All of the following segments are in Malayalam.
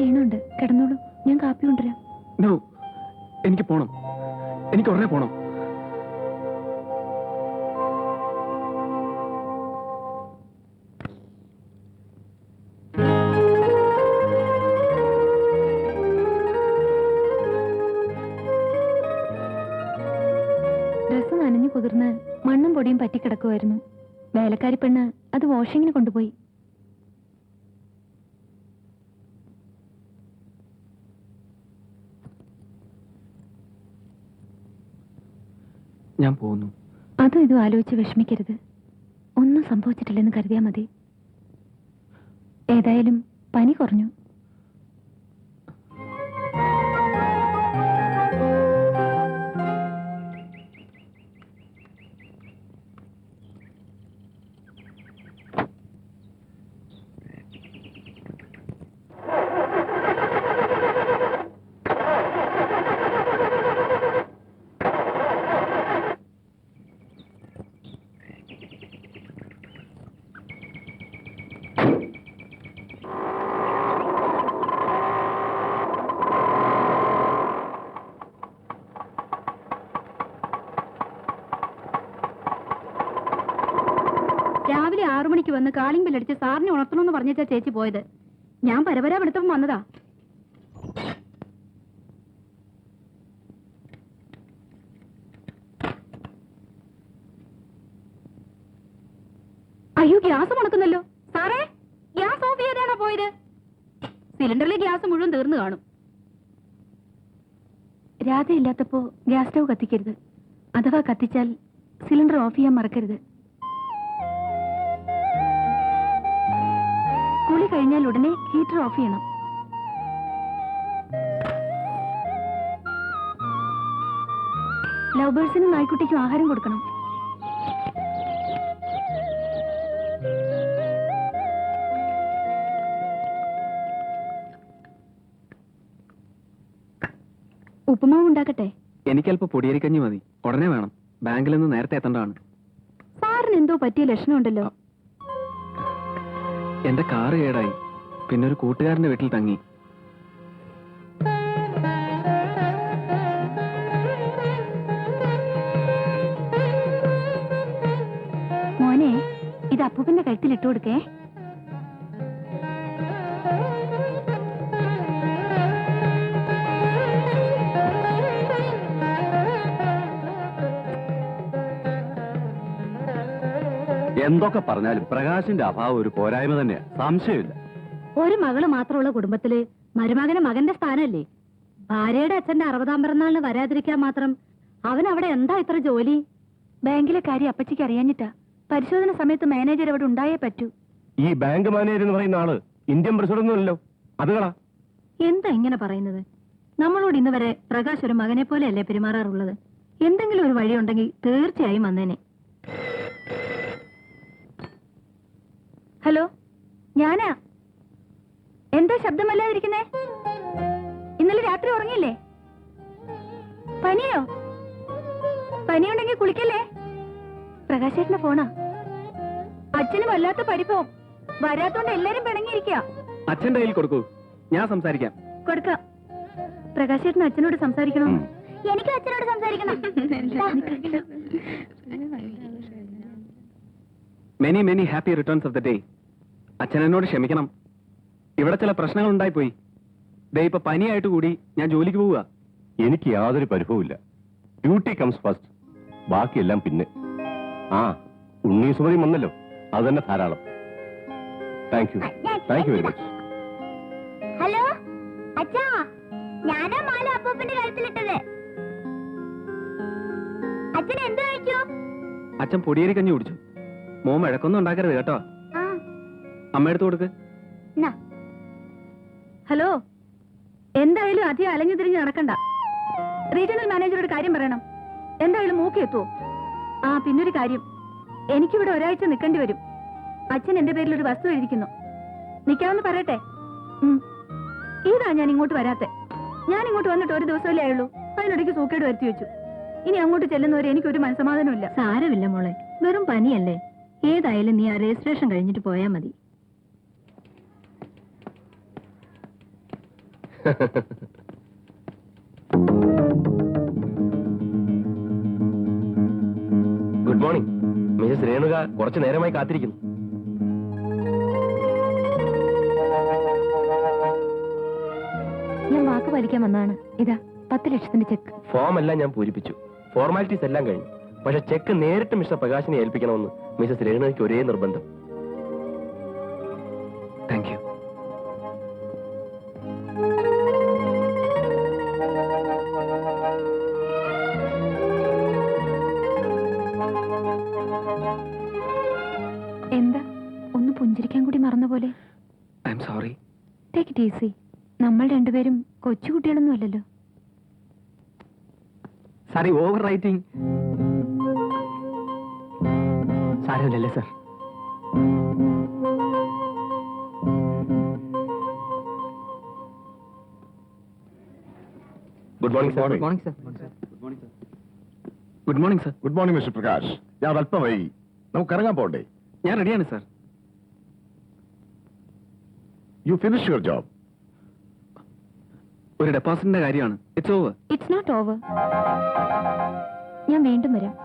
ക്ഷീണമുണ്ട്, കിടന്നോളൂ. ഞാൻ കാപ്പി കൊണ്ടുവരാം. നോ, എനിക്ക് പോണം. എനിക്ക് ഉടനെ പോണം. ഡ്രസ്സ് നനഞ്ഞു കുതിർന്ന് മണ്ണും പൊടിയും പറ്റിക്കിടക്കുമായിരുന്നു. വേലക്കാരി പെണ്ണ് അത് വാഷിങ്ങിന് കൊണ്ടുപോയി. ഞാൻ പോകുന്നു. അതും ഇതും ആലോചിച്ച് വിഷമിക്കരുത്. ഒന്നും സംഭവിച്ചിട്ടില്ലെന്ന് കരുതിയാൽ മതി. ഏതായാലും പനി കുറഞ്ഞു. രാവിലെ 6 മണിക്ക് വന്ന് കാളിംഗ് ബെല്ലടിച്ച് സാറിനെ ഉണർത്തണമെന്ന് പറഞ്ഞാ ചേച്ചി പോയത്. ഞാൻ പരപരാ വെളുത്തപ്പം വന്നതാ. അയ്യോ, ഗ്യാസ് മണക്കുന്നല്ലോ. സാറേ, ഗ്യാസ് ഓഫ് ചെയ്താണോ പോയത്? സിലിണ്ടറിലെ ഗ്യാസ് മുഴുവൻ തീർന്നു കാണും. രാധയില്ലാത്തപ്പോ ഗ്യാസ് സ്റ്റവ് കത്തിക്കരുത്. അഥവാ കത്തിച്ചാൽ സിലിണ്ടർ ഓഫ് ചെയ്യാൻ മറക്കരുത്. കുളി കഴിഞ്ഞാൽ ഉടനെ ഹീറ്റർ ഓഫ് ചെയ്യണം. ലവ് ബേഴ്സിനും നായ്ക്കുട്ടിക്കും ആഹാരം കൊടുക്കണം. ഉപ്പുമാവ് ഉണ്ടാക്കട്ടെ? എനിക്കല്പം പൊടിയരിക്കഞ്ഞി മതി. ഉടനെ വേണം. ബാങ്കിൽ നിന്ന് നേരത്തെ എത്തേണ്ടതാണ്. സാറിന് എന്തോ പറ്റിയ ലക്ഷണമുണ്ടല്ലോ. എന്റെ കാറ് കേടായി. പിന്നെ ഒരു കൂട്ടുകാരന്റെ വീട്ടിൽ തങ്ങി. മോനെ, ഇത് അപ്പൂപ്പന്റെ കഴുത്തിൽ ഇട്ടു കൊടുക്കേ. എന്തൊക്കെ പറഞ്ഞാലും പ്രകാശിന്റെ അഭാവം ഒരു പോരായ്മ തന്നെയാ, സംശയമില്ല. ഒരു മകള് മാത്രമുള്ള കുടുംബത്തില് മരുമകന് മകന്റെ സ്ഥാനല്ലേ? ഭാര്യയുടെ അച്ഛന്റെ 60-ാം പിറന്നാളിന് വരാതിരിക്കാൻ മാത്രം അവൻ അവിടെ എന്താ ഇത്ര ജോലി? ബാങ്കിലെ കാര്യം അപ്പച്ചിക്ക് അറിയാഞ്ഞിട്ടാ. പരിശോധന സമയത്ത് മാനേജർ അവിടെ ഉണ്ടായേ പറ്റൂ. ഈ ബാങ്ക് മാനേജർ എന്ന് പറയുന്ന ആള് ഇന്ത്യൻ പ്രസിഡന്റ് അല്ലല്ലോ. അതുകളാ. എന്താ ഇങ്ങനെ പറയുന്നത്? നമ്മളോട് ഇന്ന് വരെ പ്രകാശ് ഒരു മകനെ പോലെയല്ലേ പെരുമാറാറുള്ളത്. എന്തെങ്കിലും ഒരു വഴിയുണ്ടെങ്കിൽ തീർച്ചയായും വന്നേനെ. ഹലോ, ഞാനാ. എന്താ ശബ്ദമല്ലാതിരിക്കുന്നേ? ഇന്നലെ രാത്രി ഉറങ്ങിയില്ലേ? പനിയോ? പനിയുണ്ടെങ്കിൽ കുളിക്കല്ലേ? പ്രകാശേട്ടന്റെ ഫോണാ. അച്ഛന് വല്ലാത്ത പരിഭവം. വരാത്തോണ്ട് എല്ലാരും പിണങ്ങിയിരിക്കുക. അച്ഛന്റെ കയ്യിൽ കൊടുക്കൂ, ഞാൻ സംസാരിക്കാം. കൊടുക്കാം. പ്രകാശേട്ടന് അച്ഛനോട് സംസാരിക്കണം. എനിക്ക് അച്ഛനോട് സംസാരിക്കണം. Many many happy returns of the day. അച്ഛൻ എന്നോട് ക്ഷമിക്കണം. ഇവിടെ ചില പ്രശ്നങ്ങൾ ഉണ്ടായിപ്പോയി. ദേ ഇപ്പൊ പനിയായിട്ട് കൂടി ഞാൻ ജോലിക്ക് പോവുക. എനിക്ക് യാതൊരു പരിഭവമില്ല. ഡ്യൂട്ടി കംസ് ഫസ്റ്റ്, ബാക്കിയെല്ലാം പിന്നെ. ആ, ഉണ്ണീസുമതി വന്നല്ലോ, അത് തന്നെ ധാരാളം. Thank you, thank you very much. Hello അച്ഛാ, ഞാനാ മാല അപ്പൂപ്പന്റെ കഴുത്തിലിട്ടത്. അച്ഛൻ എന്ത് കഴിച്ചു? അച്ഛൻ പൊടിയേരി കഞ്ഞി കുടിച്ചു. മോൻ വഴക്കൊന്നും ഉണ്ടാക്കരുത് കേട്ടോ. അമ്മ എടുത്തു കൊടുക്ക്. ഹലോ, എന്തായാലും അധികം അലഞ്ഞു തിരിഞ്ഞ് നടക്കണ്ട. റീജിയണൽ മാനേജറോട് കാര്യം പറയണം. എന്തായാലും മൂക്കി എത്തുവോ? ആ, പിന്നൊരു കാര്യം, എനിക്കിവിടെ ഒരാഴ്ച നിൽക്കേണ്ടി വരും. അച്ഛൻ എന്റെ പേരിൽ ഒരു വസ്തു എഴുതിക്കുന്നു. നിൽക്കാമെന്ന് പറയട്ടെ? ഇതാ ഞാൻ ഇങ്ങോട്ട് വരാത്തെ. ഞാൻ ഇങ്ങോട്ട് വന്നിട്ട് ഒരു ദിവസമല്ലേ ആയുള്ളൂ. അതിനിടയ്ക്ക് സൂക്കേട് വരുത്തി വെച്ചു. ഇനി അങ്ങോട്ട് ചെല്ലുന്നവരെ എനിക്കൊരു മനസ്സമാധാനമില്ല. സാരമില്ല മോളെ, വെറും പനിയല്ലേ. ഏതായാലും നീ ആ രജിസ്ട്രേഷൻ കഴിഞ്ഞിട്ട് പോയാൽ മതി. Good morning. മിസസ് രേണുക കുറച്ചു നേരമായി കാത്തിരിക്കുന്നു. ഞാൻ വാക്ക് പാലിക്കാൻ വന്നതാണ്. ഇതാ 10 ലക്ഷത്തിന്റെ ചെക്ക്. ഫോം എല്ലാം ഞാൻ പൂരിപ്പിച്ചു. ഫോർമാലിറ്റീസ് എല്ലാം കഴിഞ്ഞു. പക്ഷെ ചെക്ക് നേരിട്ട് മിസ്റ്റർ പ്രകാശിനെ ഏൽപ്പിക്കണമെന്ന് മിസസ് രേണുകയ്ക്ക് ഒരേ നിർബന്ധം. Thank you. എന്താ ഒന്ന് പുഞ്ചിരിക്കാൻ കൂടി മറന്ന പോലെ? I am sorry. Take it easy. നമ്മൾ രണ്ടുപേരും കൊച്ചുകുട്ടികളൊന്നും അല്ലല്ലോ. Sorry over writing. സാരമില്ലല്ലേ sir? Good morning sir. Good morning sir. Good morning sir. Good morning mister Prakash. ഞാൻ അല്പം വൈകി. നമുക്ക് ഇറങ്ങാൻ പോണ്ടേ? ഞാൻ റെഡിയാണ് sir. You finish your job. ഒരു ഡെപ്പോസിറ്റിന്റെ കാര്യമാണ്. It's over. It's not over. ഞാൻ വീണ്ടും വരാം.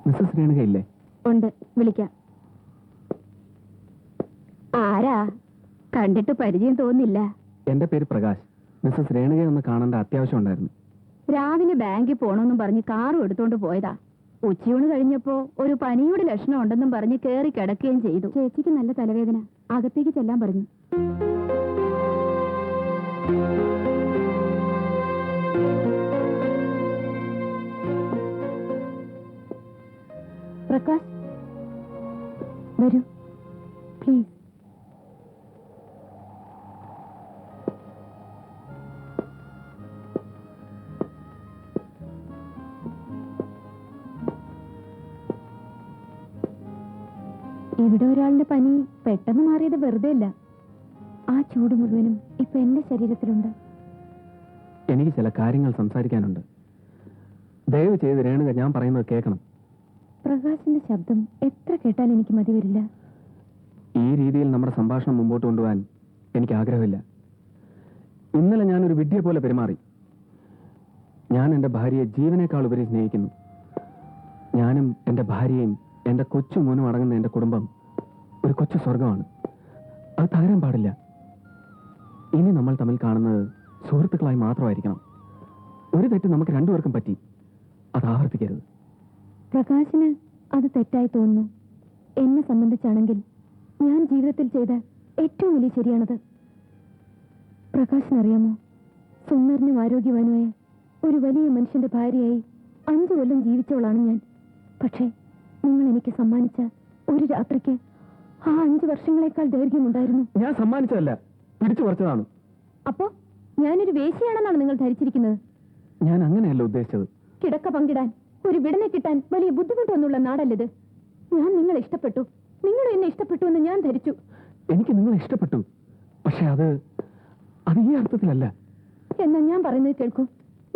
മിസ്സസ് രേണുക ഇല്ലേ? ഉണ്ട്, വിളിക്കാം. ആരാ? കണ്ടിട്ട് പരിചയം തോന്നില്ല. എന്റെ പേര് പ്രകാശ്. മിസ്സസ് രേണുകയെ ഒന്ന് കാണേണ്ട അത്യാവശ്യം ഉണ്ടായിരുന്നു. രാവിലെ ബാങ്കിൽ പോണമെന്നും പറഞ്ഞ് കാറും എടുത്തോണ്ട് പോയതാ. ഉച്ചയൂണ് കഴിഞ്ഞപ്പോ ഒരു പനിയുടെ ലക്ഷണം ഉണ്ടെന്നും പറഞ്ഞ് കേറി കിടക്കുകയും ചെയ്തു. ചേച്ചിക്ക് നല്ല തലവേദന. അകത്തേക്ക് ചെല്ലാൻ പറഞ്ഞു. പ്രകാശ്, വരൂ പ്ലീസ്. ഇവിടെ ഒരാളുടെ പനി പെട്ടെന്ന് മാറിയത് വെറുതെ അല്ല. ആ ചൂട് മുഴുവനും ഇപ്പൊ എന്റെ ശരീരത്തിലുണ്ട്. എനിക്ക് ചില കാര്യങ്ങൾ സംസാരിക്കാനുണ്ട്. ദയവ് ചെയ്ത് രേണുക ഞാൻ പറയുന്നത് കേൾക്കണം. പ്രകാശിന്റെ ശബ്ദം എത്ര കേട്ടാലും എനിക്ക് മതി വരില്ല. ഈ രീതിയിൽ നമ്മുടെ സംഭാഷണം മുമ്പോട്ട് കൊണ്ടുപോകാൻ എനിക്ക് ആഗ്രഹമില്ല. ഇന്നലെ ഞാനൊരു വിഡ്ഢിയെ പോലെ പെരുമാറി. ഞാൻ എൻ്റെ ഭാര്യയെ ജീവനേക്കാൾ ഉപരി സ്നേഹിക്കുന്നു. ഞാനും എൻ്റെ ഭാര്യയും എൻ്റെ കൊച്ചു മോനും അടങ്ങുന്ന എൻ്റെ കുടുംബം ഒരു കൊച്ചു സ്വർഗമാണ്. അത് തകരാൻ പാടില്ല. ഇനി നമ്മൾ തമ്മിൽ കാണുന്നത് സുഹൃത്തുക്കളായി മാത്രമായിരിക്കണം. ഒരു തെറ്റ് നമുക്ക് രണ്ടുപേർക്കും പറ്റി. അത് ആവർത്തിക്കരുത്. പ്രകാശിന് അത് തെറ്റായി തോന്നുന്നു. എന്നെ സംബന്ധിച്ചാണെങ്കിൽ ഞാൻ ജീവിതത്തിൽ ചെയ്ത ഏറ്റവും വലിയ ശരിയാണത്. പ്രകാശിനറിയാമോ, സുന്ദരനും ആരോഗ്യവാനുമായ ഒരു വലിയ മനുഷ്യന്റെ ഭാര്യയായി 5 കൊല്ലം ജീവിച്ചവളാണ് ഞാൻ. പക്ഷേ നിങ്ങൾ എനിക്ക് സമ്മാനിച്ച ഒരു രാത്രിക്ക് ആ 5 വർഷങ്ങളെക്കാൾ ദൈർഘ്യമുണ്ടായിരുന്നു. ഞാൻ സമ്മാനിച്ചതല്ല, പിടിച്ചു പറിച്ചതാണ്. അപ്പോ ഞാനൊരു വേശ്യയാണെന്നാണ് നിങ്ങൾ ധരിച്ചിരിക്കുന്നത്? ഞാൻ അങ്ങനെയല്ല ഉദ്ദേശിച്ചത്. കിടക്ക പങ്കിടാൻ ഒരു വിടനെ കിട്ടാൻ വലിയ ബുദ്ധിമുട്ടൊന്നുള്ള നാടല്ലത്. ഞാൻ നിങ്ങളെ ഇഷ്ടപ്പെട്ടു, നിങ്ങൾ എന്നെ ഇഷ്ടപ്പെട്ടു എന്ന് ഞാൻ ധരിച്ചു. എനിക്ക് നിങ്ങളെ ഇഷ്ടപ്പെട്ടു. പക്ഷെ അത് ഈ അർത്ഥത്തിലല്ല. എന്നാ ഞാൻ പറയുന്നത് കേൾക്കൂ.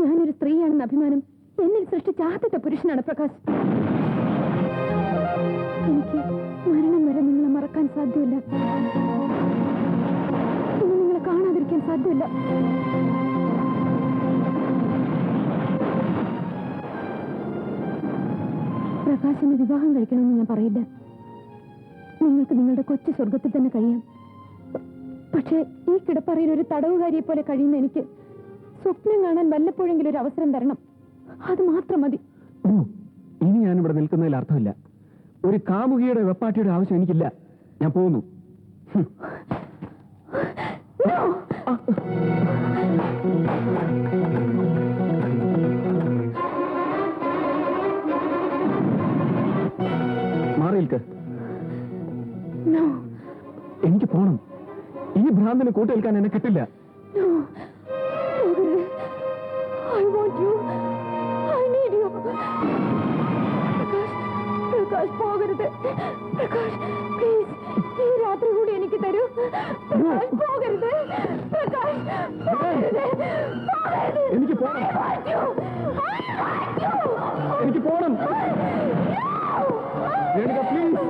ഞാനൊരു സ്ത്രീയാണെന്ന് അഭിമാനം എന്നിൽ സൃഷ്ടിച്ച ആദ്യത്തെ പുരുഷനാണ് പ്രകാശ്. എനിക്ക് മരണം വരെ നിങ്ങളെ മറക്കാൻ സാധ്യമല്ല. ഇനി നിങ്ങളെ കാണാതിരിക്കാൻ സാധ്യമല്ല. പ്രകാശിന് വിവാഹം കഴിക്കണമെന്ന് ഞാൻ പറയില്ല. നിങ്ങൾക്ക് നിങ്ങളുടെ കൊച്ചു സ്വർഗത്തിൽ തന്നെ കഴിയാം. പക്ഷേ ഈ കിടപ്പറയിൽ ഒരു തടവുകാരിയെ പോലെ കഴിയുന്ന എനിക്ക് സ്വപ്നം കാണാൻ വല്ലപ്പോഴെങ്കിലും ഒരു അവസരം തരണം. അത് മാത്രം മതി. ഇനി ഞാനിവിടെ നിൽക്കുന്നതിൽ അർത്ഥമില്ല. ഒരു കാമുകിയുടെ വെപ്പാട്ടിയുടെ ആവശ്യം എനിക്കില്ല. ഞാൻ പോകുന്നു. മാറിയിൽക്ക്. എനിക്ക് പോണം. ഈ ഭ്രാന്തിന് കൂട്ടേൽക്കാൻ എന്നെ കിട്ടില്ല. I want you. I need you. എനിക്ക് പോണം. എനിക്ക് പോണം. രേണുക പ്ലീസ്.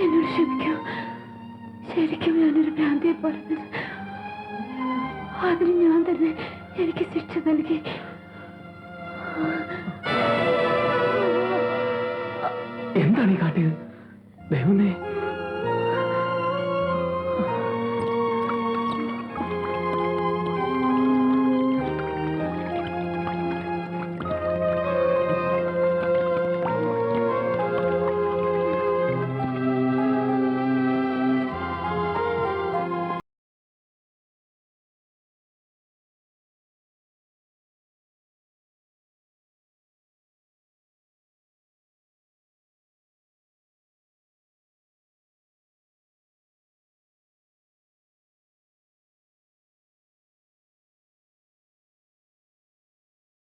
എന്നോട് ക്ഷമിക്കൂ. ശരിക്കും ഞാനൊരു ഭ്രാന്തിയെ പോലെ അതിന് ഞാൻ തന്നെ എനിക്ക് ശിക്ഷ നൽകി. എന്താണ് ഈ കാട്ടിയത്? ദൈവമേ,